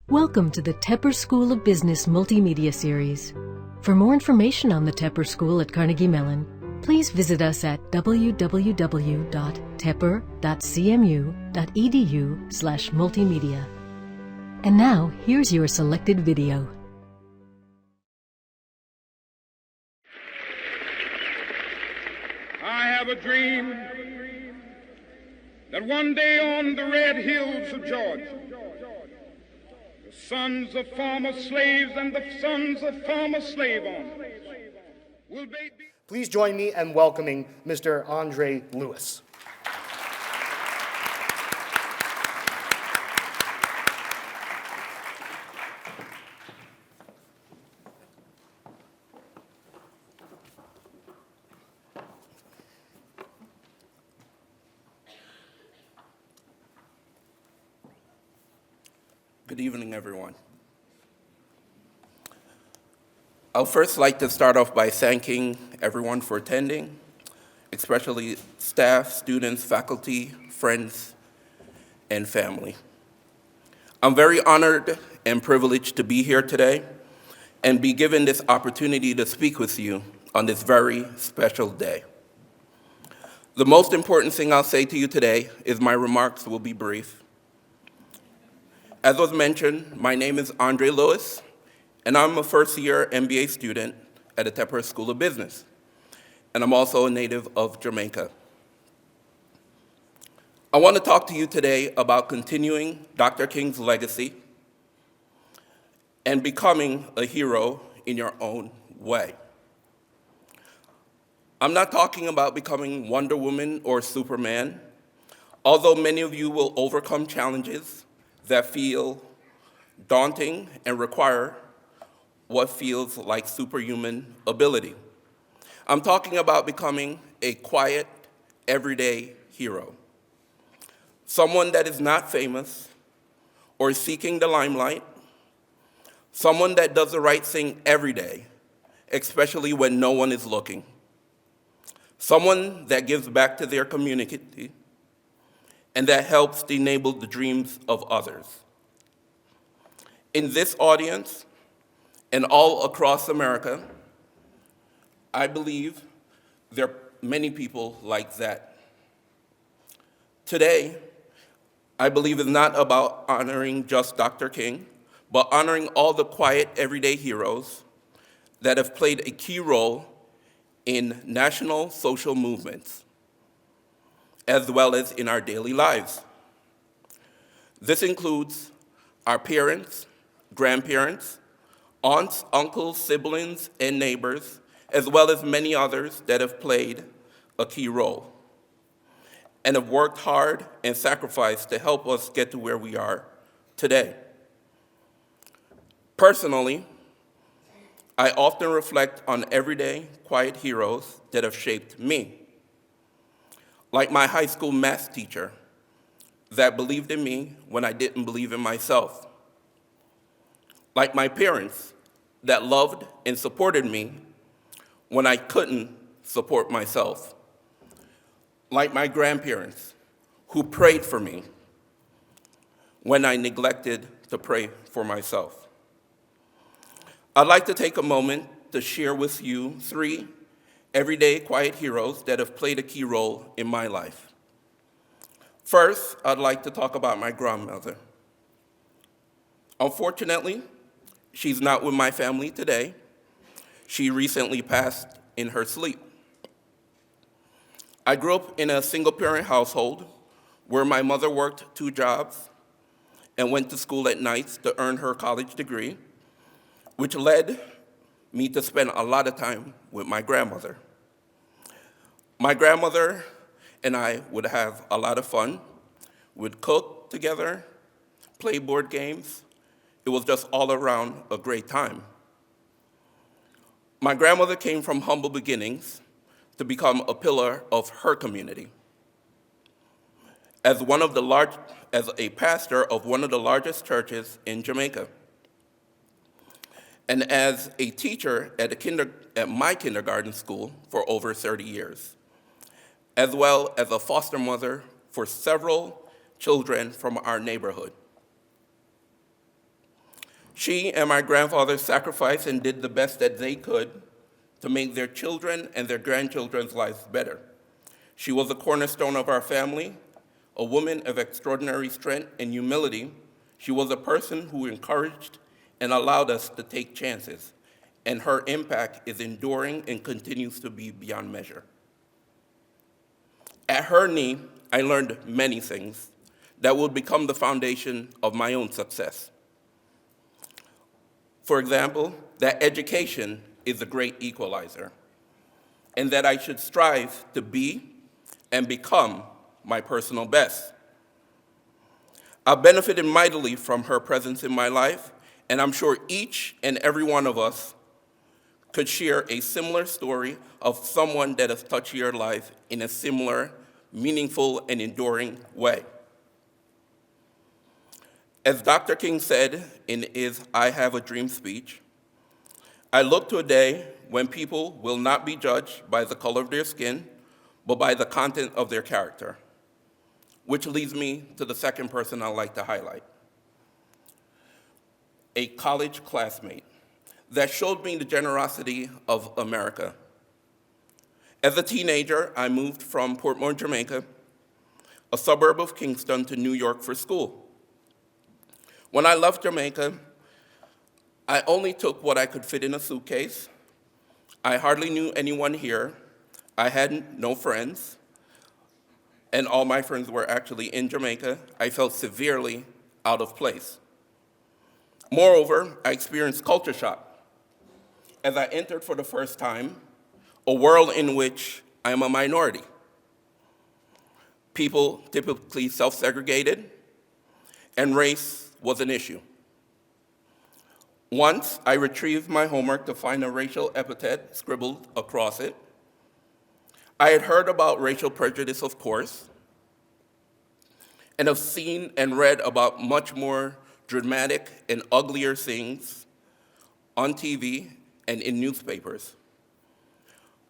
Welcome to the Tepper School of Business Multimedia Series. For more information on the Tepper School at Carnegie Mellon, please visit us at www.tepper.cmu.edu/multimedia. And now, here's your selected video. I have a dream that one day on the red hills of Georgia, the sons of former slaves and the sons of former slave owners will be... Please join me in welcoming Mr. Andre Lewis. Good evening, everyone. I'll first like to start off by thanking everyone for attending, especially staff, students, faculty, friends, and family. I'm very honored and privileged to be here today and be given this opportunity to speak with you on this very special day. The most important thing I'll say to you today is my remarks will be brief. As was mentioned, my name is Andre Lewis, and I'm a first-year MBA student at the Tepper School of Business, and I'm also a native of Jamaica. I want to talk to you today about continuing Dr. King's legacy and becoming a hero in your own way. I'm not talking about becoming Wonder Woman or Superman, although many of you will overcome challenges that feel daunting and require what feels like superhuman ability. I'm talking about becoming a quiet, everyday hero. Someone that is not famous or seeking the limelight. Someone that does the right thing every day, especially when no one is looking. Someone that gives back to their community and that helps to enable the dreams of others. In this audience and all across America, I believe there are many people like that. Today, I believe it's not about honoring just Dr. King, but honoring all the quiet, everyday heroes that have played a key role in national social movements, as well as in our daily lives. This includes our parents, grandparents, aunts, uncles, siblings, and neighbors, as well as many others that have played a key role and have worked hard and sacrificed to help us get to where we are today. Personally, I often reflect on everyday, quiet heroes that have shaped me. Like my high school math teacher that believed in me when I didn't believe in myself. Like my parents that loved and supported me when I couldn't support myself. Like my grandparents who prayed for me when I neglected to pray for myself. I'd like to take a moment to share with you 3 everyday quiet heroes that have played a key role in my life. First, I'd like to talk about my grandmother. Unfortunately, she's not with my family today. She recently passed in her sleep. I grew up in a single-parent household where my mother worked 2 jobs and went to school at nights to earn her college degree, which led me to spend a lot of time with my grandmother. My grandmother and I would have a lot of fun. We'd cook together, play board games. It was just all around a great time. My grandmother came from humble beginnings to become a pillar of her community. As a pastor of one of the largest churches in Jamaica, and as a teacher at my kindergarten school for over 30 years, as well as a foster mother for several children from our neighborhood. She and my grandfather sacrificed and did the best that they could to make their children and their grandchildren's lives better. She was a cornerstone of our family, a woman of extraordinary strength and humility. She was a person who encouraged and allowed us to take chances, and her impact is enduring and continues to be beyond measure. At her knee, I learned many things that would become the foundation of my own success. For example, that education is a great equalizer, and that I should strive to be and become my personal best. I've benefited mightily from her presence in my life, and I'm sure each and every one of us could share a similar story of someone that has touched your life in a similar, meaningful, and enduring way. As Dr. King said in his I Have a Dream speech, I look to a day when people will not be judged by the color of their skin, but by the content of their character, which leads me to the second person I'd like to highlight. A college classmate that showed me the generosity of America. As a teenager, I moved from Portmore, Jamaica, a suburb of Kingston, to New York for school. When I left Jamaica, I only took what I could fit in a suitcase. I hardly knew anyone here. I had no friends, and all my friends were actually in Jamaica. I felt severely out of place. Moreover, I experienced culture shock as I entered for the first time a world in which I am a minority. People typically self-segregated, and race was an issue. Once, I retrieved my homework to find a racial epithet scribbled across it. I had heard about racial prejudice, of course, and have seen and read about much more dramatic and uglier things on TV and in newspapers.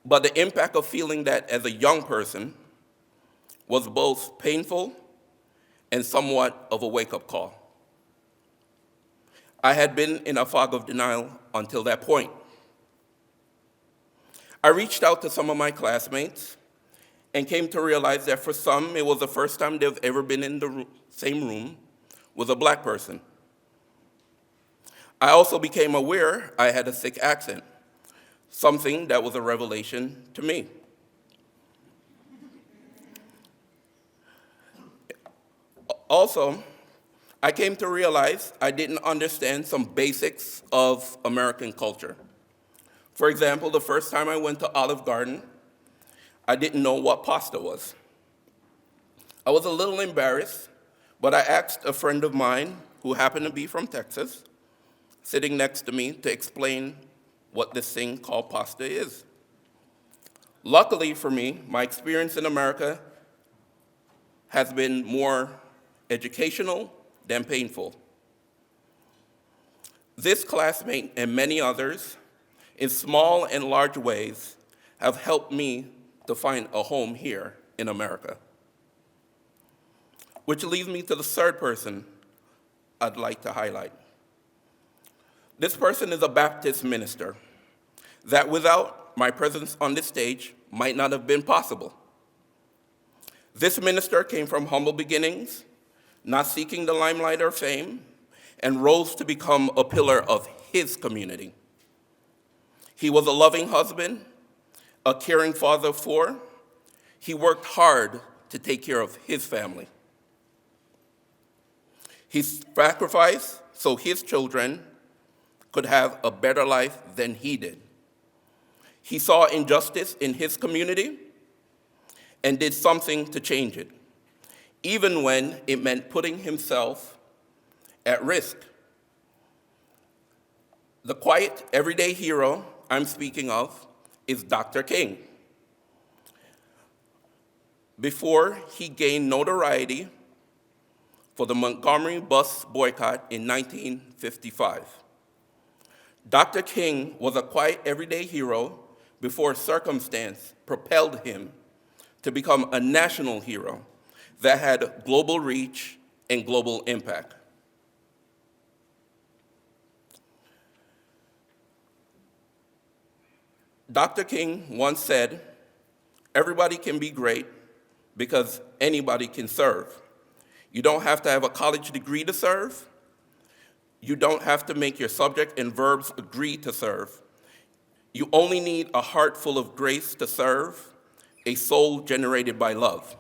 But the impact of feeling that as a young person was both painful and somewhat of a wake-up call. I had been in a fog of denial until that point. I reached out to some of my classmates and came to realize that for some, it was the first time they've ever been in the same room with a black person. I also became aware I had a thick accent, something that was a revelation to me. Also, I came to realize I didn't understand some basics of American culture. For example, the first time I went to Olive Garden, I didn't know what pasta was. I was a little embarrassed, but I asked a friend of mine who happened to be from Texas, sitting next to me, to explain what this thing called pasta is. Luckily for me, my experience in America has been more educational than painful. This classmate and many others, in small and large ways, have helped me to find a home here in America. Which leads me to the third person I'd like to highlight. This person is a Baptist minister that without my presence on this stage might not have been possible. This minister came from humble beginnings, not seeking the limelight or fame, and rose to become a pillar of his community. He was a loving husband, a caring father of four. He worked hard to take care of his family. He sacrificed so his children could have a better life than he did. He saw injustice in his community and did something to change it, even when it meant putting himself at risk. The quiet, everyday hero I'm speaking of is Dr. King. Before he gained notoriety for the Montgomery bus boycott in 1955. Dr. King was a quiet, everyday hero before circumstance propelled him to become a national hero that had global reach and global impact. Dr. King once said, "Everybody can be great because anybody can serve." You don't have to have a college degree to serve. You don't have to make your subject and verbs agree to serve. You only need a heart full of grace to serve, a soul generated by love.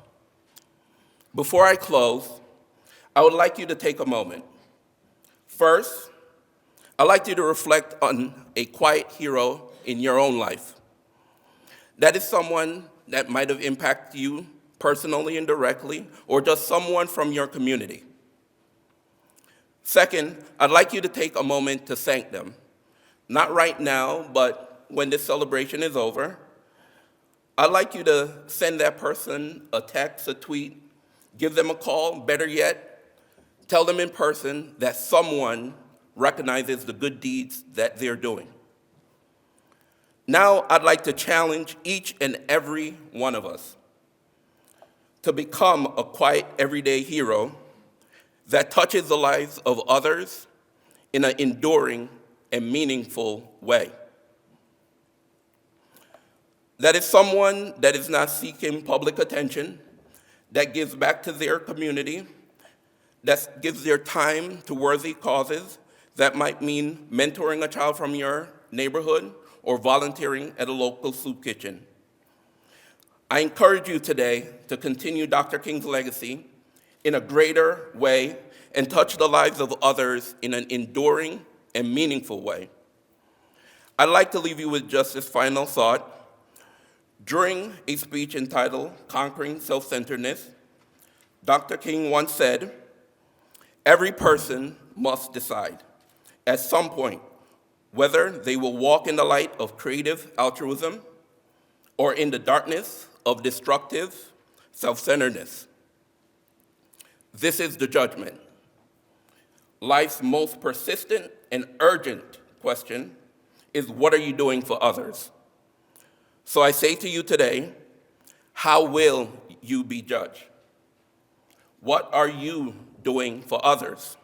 Before I close, I would like you to take a moment. First, I'd like you to reflect on a quiet hero in your own life. That is someone that might have impacted you personally and directly, or just someone from your community. Second, I'd like you to take a moment to thank them. Not right now, but when this celebration is over. I'd like you to send that person a text, a tweet, give them a call, better yet, tell them in person that someone recognizes the good deeds that they're doing. Now, I'd like to challenge each and every one of us to become a quiet, everyday hero that touches the lives of others in an enduring and meaningful way. That is someone that is not seeking public attention, that gives back to their community, that gives their time to worthy causes. That might mean mentoring a child from your neighborhood or volunteering at a local soup kitchen. I encourage you today to continue Dr. King's legacy in a greater way and touch the lives of others in an enduring and meaningful way. I'd like to leave you with just this final thought. During a speech entitled "Conquering Self-Centeredness," Dr. King once said, "Every person must decide at some point whether they will walk in the light of creative altruism or in the darkness of destructive self-centeredness. This is the judgment. Life's most persistent and urgent question is, what are you doing for others? So I say to you today, how will you be judged? What are you doing for others?"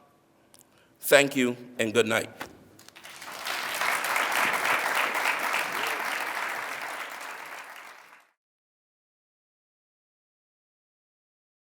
Thank you and good night.